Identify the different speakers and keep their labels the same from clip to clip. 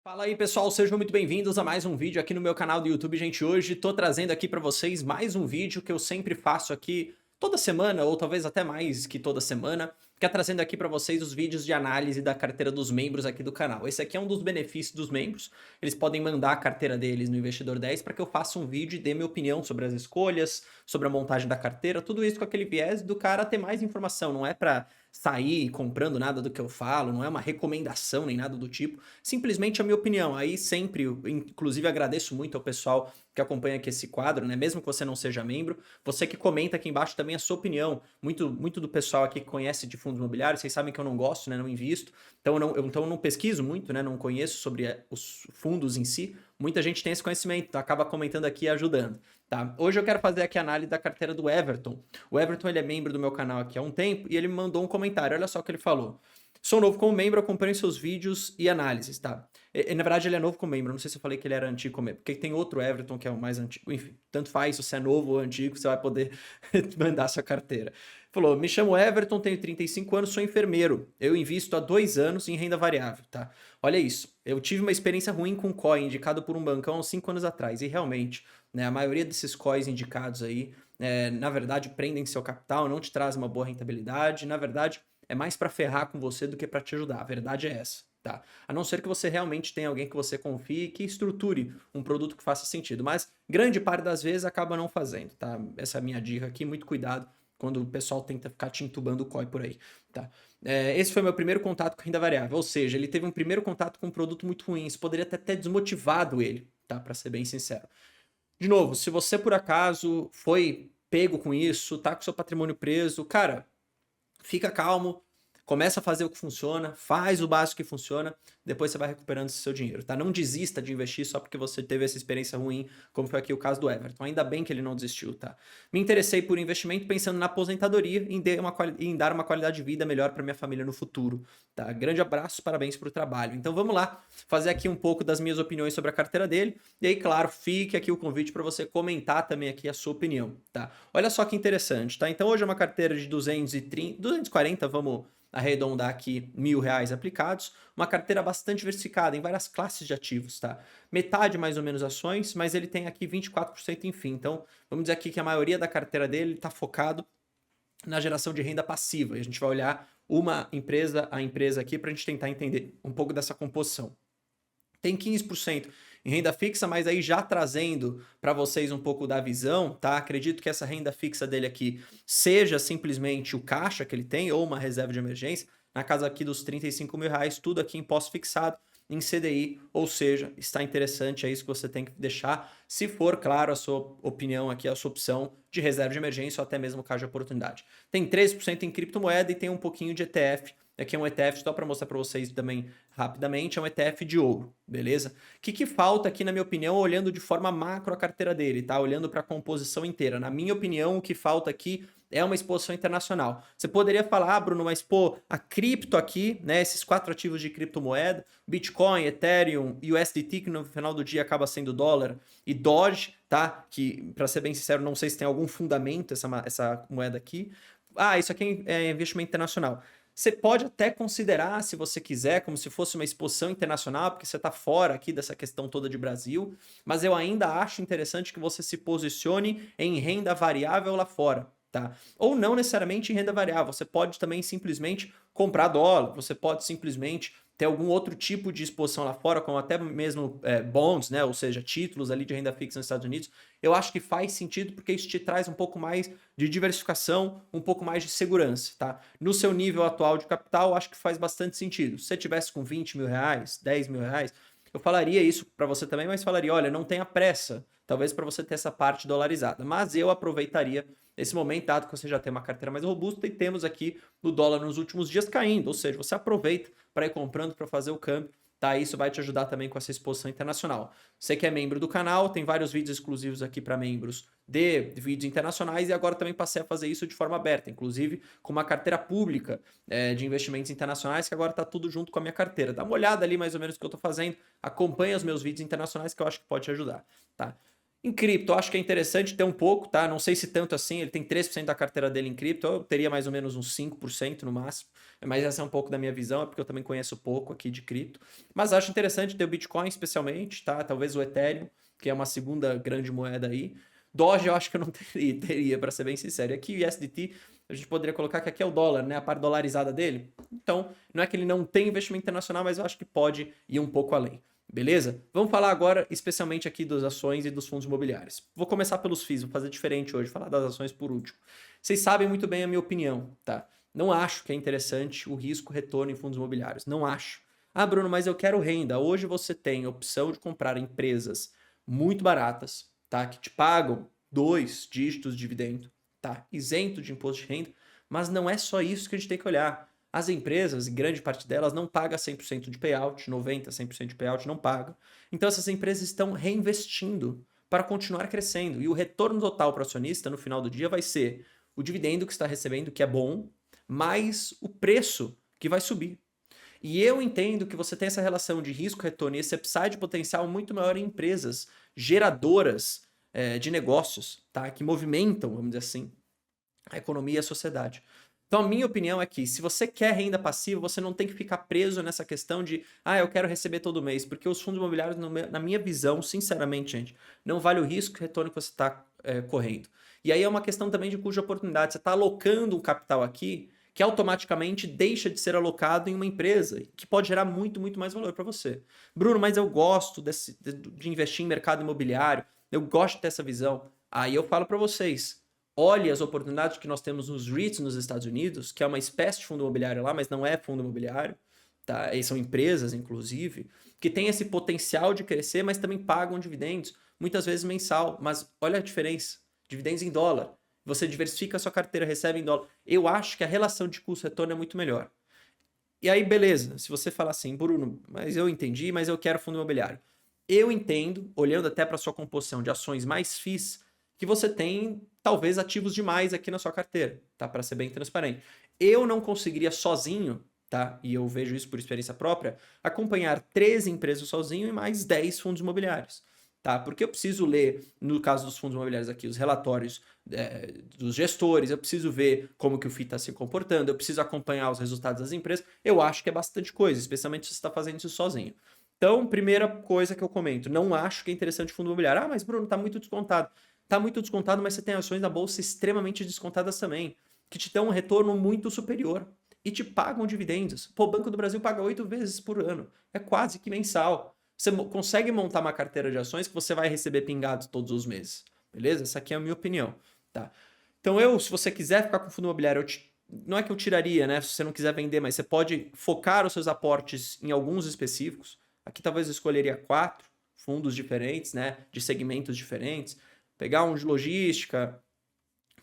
Speaker 1: Fala aí pessoal, sejam muito bem-vindos a mais um vídeo aqui no meu canal do YouTube, gente. Hoje tô trazendo aqui pra vocês mais um vídeo que eu sempre faço aqui toda semana, ou talvez até mais que toda semana, que é trazendo aqui pra vocês os vídeos de análise da carteira dos membros aqui do canal. Esse aqui é um dos benefícios dos membros, eles podem mandar a carteira deles no Investidor 10 para que eu faça um vídeo e dê minha opinião sobre as escolhas, sobre a montagem da carteira, tudo isso com aquele viés do cara ter mais informação, não é pra sair comprando nada do que eu falo, não é uma recomendação nem nada do tipo, simplesmente a minha opinião. Aí sempre, inclusive agradeço muito ao pessoal que acompanha aqui esse quadro, né? Mesmo que você não seja membro, você que comenta aqui embaixo também a sua opinião. Muito do pessoal aqui que conhece de fundos imobiliários, vocês sabem que eu não gosto, né? Não invisto, então eu não pesquiso muito, né? Não conheço sobre os fundos em si. Muita gente tem esse conhecimento, então acaba comentando aqui e ajudando. Tá? Hoje eu quero fazer aqui a análise da carteira do Everton. O Everton ele é membro do meu canal aqui há um tempo e ele me mandou um comentário. Olha só o que ele falou. Sou novo como membro, acompanho seus vídeos e análises, tá? Na verdade, ele é novo como membro. Não sei se eu falei que ele era antigo como membro, porque tem outro Everton que é o mais antigo. Enfim, tanto faz se você é novo ou antigo, você vai poder mandar sua carteira. Falou: me chamo Everton, tenho 35 anos, sou enfermeiro. Eu invisto há 2 anos em renda variável, tá? Olha isso. Eu tive uma experiência ruim com COI, indicado por um bancão há uns 5 anos atrás. E realmente, né, a maioria desses COIs indicados aí, na verdade, prendem seu capital, não te trazem uma boa rentabilidade. Na verdade, é mais para ferrar com você do que para te ajudar. A verdade é essa, tá? A não ser que você realmente tenha alguém que você confie e que estruture um produto que faça sentido. Mas grande parte das vezes acaba não fazendo, tá? Essa é a minha dica aqui. Muito cuidado quando o pessoal tenta ficar te entubando o COI por aí, tá? Esse foi meu primeiro contato com renda variável, ou seja, ele teve um primeiro contato com um produto muito ruim, isso poderia até ter desmotivado ele, tá? Para ser bem sincero. De novo, se você por acaso foi pego com isso, tá com seu patrimônio preso, cara, fica calmo, começa a fazer o que funciona, faz o básico que funciona, depois você vai recuperando esse seu dinheiro, tá? Não desista de investir só porque você teve essa experiência ruim, como foi aqui o caso do Everton. Ainda bem que ele não desistiu, tá? Me interessei por investimento pensando na aposentadoria e em dar uma qualidade de vida melhor para minha família no futuro, tá? Grande abraço, parabéns pro trabalho. Então vamos lá, fazer aqui um pouco das minhas opiniões sobre a carteira dele, e aí, claro, fique aqui o convite para você comentar também aqui a sua opinião, tá? Olha só que interessante, tá? Então hoje é uma carteira de 230, 240, vamos arredondar aqui R$ 1.000 aplicados, uma carteira bastante diversificada em várias classes de ativos, tá? Metade mais ou menos ações, mas ele tem aqui 24% em FII. Então, vamos dizer aqui que a maioria da carteira dele está focado na geração de renda passiva. E a gente vai olhar uma empresa a empresa aqui para a gente tentar entender um pouco dessa composição. Tem 15% em renda fixa, mas aí já trazendo para vocês um pouco da visão, tá? Acredito que essa renda fixa dele aqui seja simplesmente o caixa que ele tem ou uma reserva de emergência, na casa aqui dos R$ 35.000, tudo aqui em pós-fixado, em CDI, ou seja, está interessante, é isso que você tem que deixar, se for, claro, a sua opinião aqui, a sua opção de reserva de emergência ou até mesmo caixa de oportunidade. Tem 13% em criptomoeda e tem um pouquinho de ETF. Aqui é um ETF, só para mostrar para vocês também rapidamente, é um ETF de ouro, beleza? O que falta aqui, na minha opinião, olhando de forma macro a carteira dele, tá? Olhando para a composição inteira. Na minha opinião, o que falta aqui é uma exposição internacional. Você poderia falar, ah, Bruno, mas pô, a cripto aqui, né, esses 4 ativos de criptomoeda, Bitcoin, Ethereum e USDT, que no final do dia acaba sendo dólar, e Doge, tá? Que, para ser bem sincero, não sei se tem algum fundamento essa moeda aqui. Ah, isso aqui é investimento internacional. Você pode até considerar, se você quiser, como se fosse uma exposição internacional, porque você está fora aqui dessa questão toda de Brasil, mas eu ainda acho interessante que você se posicione em renda variável lá fora, tá? Ou não necessariamente em renda variável, você pode também simplesmente comprar dólar, você pode simplesmente ter algum outro tipo de exposição lá fora, como até mesmo bonds, né? Ou seja, títulos ali de renda fixa nos Estados Unidos. Eu acho que faz sentido porque isso te traz um pouco mais de diversificação, um pouco mais de segurança, tá? No seu nível atual de capital, acho que faz bastante sentido. Se você tivesse com R$ 20.000, R$ 10.000, eu falaria isso para você também, mas falaria, olha, não tenha pressa, talvez para você ter essa parte dolarizada. Mas eu aproveitaria esse momento, dado que você já tem uma carteira mais robusta e temos aqui o dólar nos últimos dias caindo, ou seja, você aproveita para ir comprando para fazer o câmbio, tá? Isso vai te ajudar também com essa exposição internacional. Você que é membro do canal, tem vários vídeos exclusivos aqui para membros de vídeos internacionais e agora também passei a fazer isso de forma aberta, inclusive com uma carteira pública de investimentos internacionais, que agora está tudo junto com a minha carteira. Dá uma olhada ali mais ou menos o que eu estou fazendo, acompanha os meus vídeos internacionais que eu acho que pode te ajudar, tá? Em cripto, eu acho que é interessante ter um pouco, tá? Não sei se tanto assim, ele tem 3% da carteira dele em cripto, eu teria mais ou menos uns 5% no máximo, mas essa é um pouco da minha visão, é porque eu também conheço pouco aqui de cripto. Mas acho interessante ter o Bitcoin especialmente, tá? Talvez o Ethereum, que é uma segunda grande moeda aí. Doge eu acho que eu não teria, para ser bem sincero. E aqui o USDT, a gente poderia colocar que aqui é o dólar, né? A parte dolarizada dele. Então, não é que ele não tem investimento internacional, mas eu acho que pode ir um pouco além. Beleza? Vamos falar agora especialmente aqui das ações e dos fundos imobiliários. Vou começar pelos FIIs, vou fazer diferente hoje, falar das ações por último. Vocês sabem muito bem a minha opinião, tá? Não acho que é interessante o risco-retorno em fundos imobiliários. Não acho. Ah, Bruno, mas eu quero renda. Hoje você tem a opção de comprar empresas muito baratas, tá? Que te pagam 2 dígitos de dividendo, tá? Isento de imposto de renda. Mas não é só isso que a gente tem que olhar. As empresas, em grande parte delas, não paga 100% de payout, 90%, 100% de payout, não pagam. Então essas empresas estão reinvestindo para continuar crescendo. E o retorno total para o acionista no final do dia vai ser o dividendo que está recebendo, que é bom, mais o preço que vai subir. E eu entendo que você tem essa relação de risco-retorno e esse upside potencial muito maior em empresas geradoras de negócios, tá? Que movimentam, vamos dizer assim, a economia e a sociedade. Então, a minha opinião é que se você quer renda passiva, você não tem que ficar preso nessa questão de, eu quero receber todo mês, porque os fundos imobiliários, na minha visão, sinceramente, gente, não vale o risco e retorno que você está correndo. E aí é uma questão também de cuja oportunidade. Você está alocando um capital aqui que automaticamente deixa de ser alocado em uma empresa, que pode gerar muito, muito mais valor para você. Bruno, mas eu gosto de investir em mercado imobiliário, eu gosto de ter essa visão. Aí eu falo para vocês, olhe as oportunidades que nós temos nos REITs nos Estados Unidos, que é uma espécie de fundo imobiliário lá, mas não é fundo imobiliário, tá? E são empresas, inclusive, que têm esse potencial de crescer, mas também pagam dividendos, muitas vezes mensal. Mas olha a diferença, dividendos em dólar. Você diversifica a sua carteira, recebe em dólar. Eu acho que a relação de custo-retorno é muito melhor. E aí, beleza, se você falar assim, Bruno, mas eu entendi, mas eu quero fundo imobiliário. Eu entendo, olhando até para sua composição de ações mais FIIs, que você tem talvez ativos demais aqui na sua carteira, tá? Para ser bem transparente. Eu não conseguiria sozinho, tá? E eu vejo isso por experiência própria, acompanhar 13 empresas sozinho e mais 10 fundos imobiliários. Tá? Porque eu preciso ler, no caso dos fundos imobiliários aqui, os relatórios dos gestores, eu preciso ver como que o FII está se comportando, eu preciso acompanhar os resultados das empresas. Eu acho que é bastante coisa, especialmente se você está fazendo isso sozinho. Então, primeira coisa que eu comento, não acho que é interessante fundo imobiliário. Mas Bruno, está muito descontado. Está muito descontado, mas você tem ações na bolsa extremamente descontadas também, que te dão um retorno muito superior e te pagam dividendos. Pô, o Banco do Brasil paga 8 vezes por ano, é quase que mensal. Você consegue montar uma carteira de ações que você vai receber pingados todos os meses, beleza? Essa aqui é a minha opinião, tá? Então se você quiser ficar com fundo imobiliário, não é que eu tiraria, né? Se você não quiser vender, mas você pode focar os seus aportes em alguns específicos. Aqui talvez eu escolheria 4 fundos diferentes, né? De segmentos diferentes. Pegar um de logística,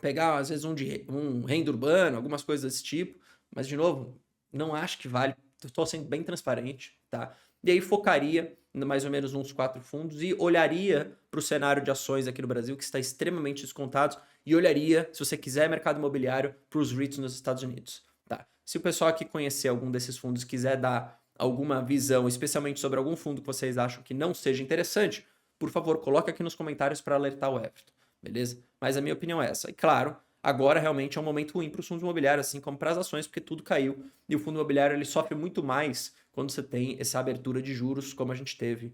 Speaker 1: pegar às vezes um renda urbano, algumas coisas desse tipo. Mas, de novo, não acho que vale. Estou sendo bem transparente, tá? E aí focaria mais ou menos uns 4 fundos e olharia para o cenário de ações aqui no Brasil, que está extremamente descontado, e olharia, se você quiser, mercado imobiliário para os REITs nos Estados Unidos. Tá? Se o pessoal aqui conhecer algum desses fundos quiser dar alguma visão, especialmente sobre algum fundo que vocês acham que não seja interessante, por favor, coloque aqui nos comentários para alertar o Everton, beleza? Mas a minha opinião é essa. E claro, agora realmente é um momento ruim para os fundos imobiliários, assim como para as ações, porque tudo caiu e o fundo imobiliário ele sofre muito mais quando você tem essa abertura de juros como a gente teve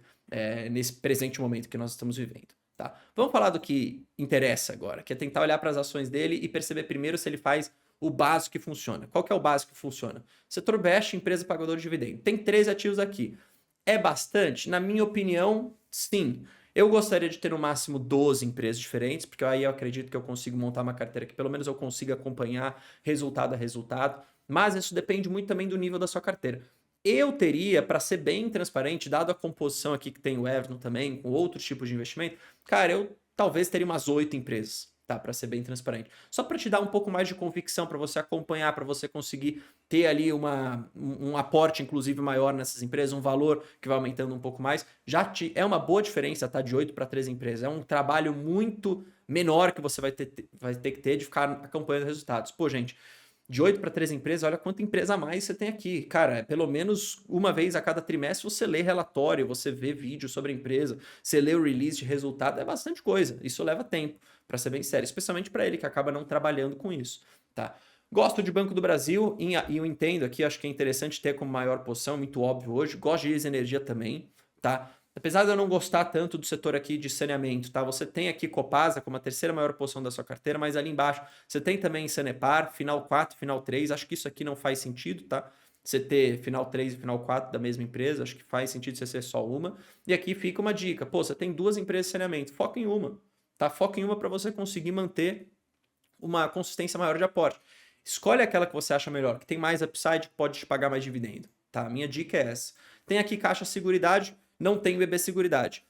Speaker 1: nesse presente momento que nós estamos vivendo. Tá? Vamos falar do que interessa agora, que é tentar olhar para as ações dele e perceber primeiro se ele faz o básico que funciona. Qual que é o básico que funciona? Setor Best, empresa pagadora de dividendo. Tem 13 ativos aqui. É bastante? Na minha opinião, sim. Eu gostaria de ter no máximo 12 empresas diferentes, porque aí eu acredito que eu consigo montar uma carteira que pelo menos eu consiga acompanhar resultado a resultado, mas isso depende muito também do nível da sua carteira. Eu teria, para ser bem transparente, dado a composição aqui que tem o Everton também, com outros tipos de investimento, cara, eu talvez teria umas 8 empresas, tá? Para ser bem transparente. Só para te dar um pouco mais de convicção, para você acompanhar, para você conseguir ter ali um aporte, inclusive, maior nessas empresas, um valor que vai aumentando um pouco mais. É uma boa diferença, tá? De 8 para 13 empresas. É um trabalho muito menor que você vai ter que ter de ficar acompanhando resultados. Pô, gente, De 8 para 13 empresas, olha quanta empresa a mais você tem aqui. Cara, pelo menos uma vez a cada trimestre você lê relatório, você vê vídeo sobre a empresa, você lê o release de resultado, é bastante coisa. Isso leva tempo, para ser bem sério, especialmente para ele que acaba não trabalhando com isso, tá? Gosto de Banco do Brasil e eu entendo aqui, acho que é interessante ter como maior posição, muito óbvio hoje. Gosto de IES Energia também, tá? Apesar de eu não gostar tanto do setor aqui de saneamento, tá? Você tem aqui Copasa como a terceira maior posição da sua carteira, mas ali embaixo você tem também Sanepar, final 4, final 3. Acho que isso aqui não faz sentido, tá? Você ter final 3 e final 4 da mesma empresa, acho que faz sentido você ser só uma. E aqui fica uma dica, pô, você tem duas empresas de saneamento, foca em uma, tá? Foca em uma para você conseguir manter uma consistência maior de aporte. Escolhe aquela que você acha melhor, que tem mais upside, que pode te pagar mais dividendo, tá? A minha dica é essa. Tem aqui Caixa Seguridade, não tem BB Seguridade.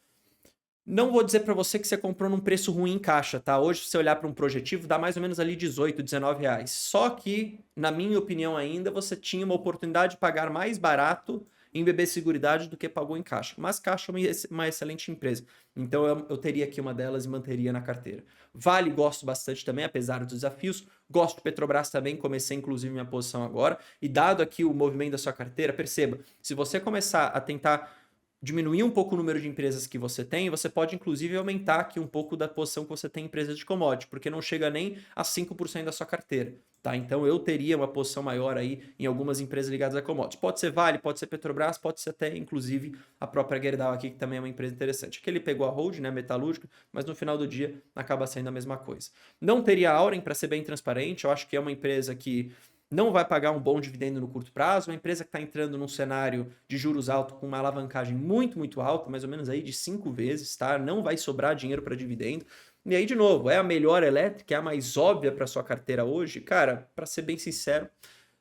Speaker 1: Não vou dizer para você que você comprou num preço ruim em caixa, tá? Hoje, se você olhar para um projetivo, dá mais ou menos ali 18, 19 reais. Só que, na minha opinião ainda, você tinha uma oportunidade de pagar mais barato em BB Seguridade do que pagou em caixa. Mas caixa é uma excelente empresa. Então, eu teria aqui uma delas e manteria na carteira. Vale, gosto bastante também, apesar dos desafios. Gosto de Petrobras também, comecei inclusive minha posição agora. E dado aqui o movimento da sua carteira, perceba, se você começar a tentar diminuir um pouco o número de empresas que você tem, você pode inclusive aumentar aqui um pouco da posição que você tem em empresas de commodity, porque não chega nem a 5% da sua carteira, tá? Então eu teria uma posição maior aí em algumas empresas ligadas a commodities. Pode ser Vale, pode ser Petrobras, pode ser até inclusive a própria Gerdau aqui, que também é uma empresa interessante. Aqui ele pegou a hold, né, metalúrgica, mas no final do dia acaba sendo a mesma coisa. Não teria a Auren, para ser bem transparente, eu acho que é uma empresa que não vai pagar um bom dividendo no curto prazo, uma empresa que está entrando num cenário de juros alto com uma alavancagem muito, muito alta, mais ou menos aí de 5 vezes, tá? Não vai sobrar dinheiro para dividendo. E aí, de novo, é a melhor elétrica, é a mais óbvia para sua carteira hoje? Cara, para ser bem sincero,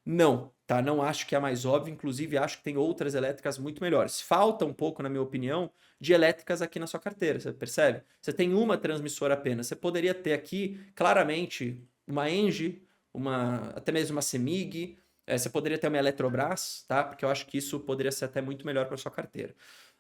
Speaker 1: não, tá? Não acho que é a mais óbvia, inclusive acho que tem outras elétricas muito melhores. Falta um pouco, na minha opinião, de elétricas aqui na sua carteira, você percebe? Você tem uma transmissora apenas, você poderia ter aqui, claramente, uma Engie, até mesmo uma CEMIG, você poderia ter uma Eletrobras, tá? Porque eu acho que isso poderia ser até muito melhor para sua carteira.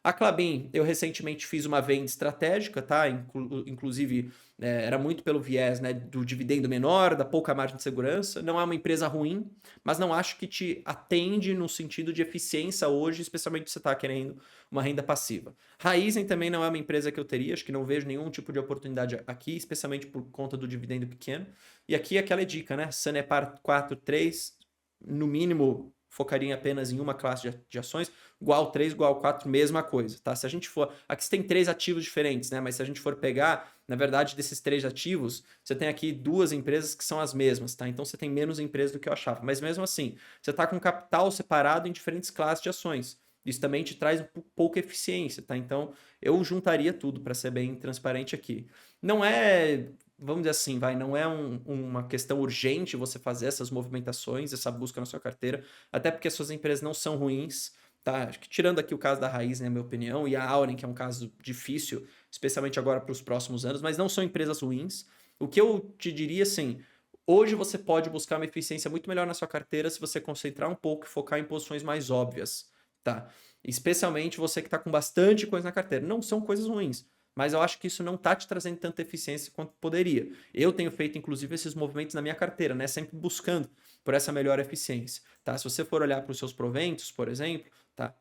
Speaker 1: A Klabin, eu recentemente fiz uma venda estratégica, tá? Inclusive, era muito pelo viés, né, do dividendo menor, da pouca margem de segurança. Não é uma empresa ruim, mas não acho que te atende no sentido de eficiência hoje, especialmente se você está querendo uma renda passiva. Raizen também não é uma empresa que eu teria, acho que não vejo nenhum tipo de oportunidade aqui, especialmente por conta do dividendo pequeno. E aqui aquela dica, né? Sanepar 4, 3, no mínimo focaria apenas em uma classe de ações, igual 3, igual 4, mesma coisa, tá? Se a gente for... Aqui você tem 3 ativos diferentes, né? Mas se a gente for pegar, na verdade, desses 3 ativos, você tem aqui 2 empresas que são as mesmas, tá? Então você tem menos empresas do que eu achava. Mas mesmo assim, você tá com capital separado em diferentes classes de ações. Isso também te traz pouca eficiência, tá? Então eu juntaria tudo para ser bem transparente aqui. Não é, vamos dizer assim, não é uma questão urgente você fazer essas movimentações, essa busca na sua carteira, até porque as suas empresas não são ruins, tá? Acho que tirando aqui o caso da Raiz, né, minha opinião, e a Auren, que é um caso difícil, especialmente agora para os próximos anos, mas não são empresas ruins. O que eu te diria, assim, hoje você pode buscar uma eficiência muito melhor na sua carteira se você concentrar um pouco e focar em posições mais óbvias, tá? Especialmente você que está com bastante coisa na carteira. Não são coisas ruins, mas eu acho que isso não está te trazendo tanta eficiência quanto poderia. Eu tenho feito, inclusive, esses movimentos na minha carteira, né? Sempre buscando por essa melhor eficiência, tá? Se você for olhar para os seus proventos, por exemplo, tá?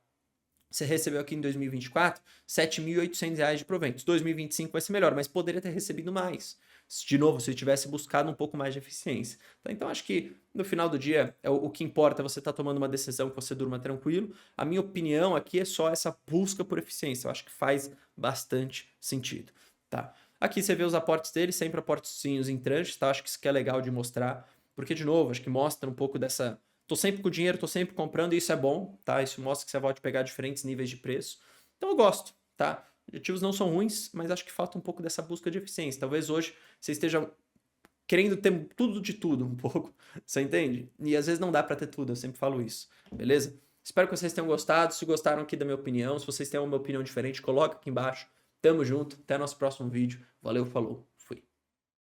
Speaker 1: Você recebeu aqui em 2024 R$ 7.800 de proventos. 2025 vai ser melhor, mas poderia ter recebido mais. De novo, se tivesse buscado um pouco mais de eficiência. Tá? Então, acho que no final do dia, o que importa é você estar tomando uma decisão que você durma tranquilo. A minha opinião aqui é só essa busca por eficiência. Eu acho que faz bastante sentido. Tá? Aqui você vê os aportes dele, sempre aportezinhos em tranches, tá? Acho que isso que é legal de mostrar, porque, de novo, acho que mostra um pouco dessa... Tô sempre com dinheiro, tô sempre comprando e isso é bom, tá? Isso mostra que você pode pegar diferentes níveis de preço. Então eu gosto, tá? Objetivos não são ruins, mas acho que falta um pouco dessa busca de eficiência. Talvez hoje você esteja querendo ter tudo de tudo um pouco, você entende? E às vezes não dá para ter tudo, eu sempre falo isso, beleza? Espero que vocês tenham gostado. Se gostaram aqui da minha opinião, se vocês têm uma opinião diferente, coloca aqui embaixo. Tamo junto, até nosso próximo vídeo. Valeu, falou!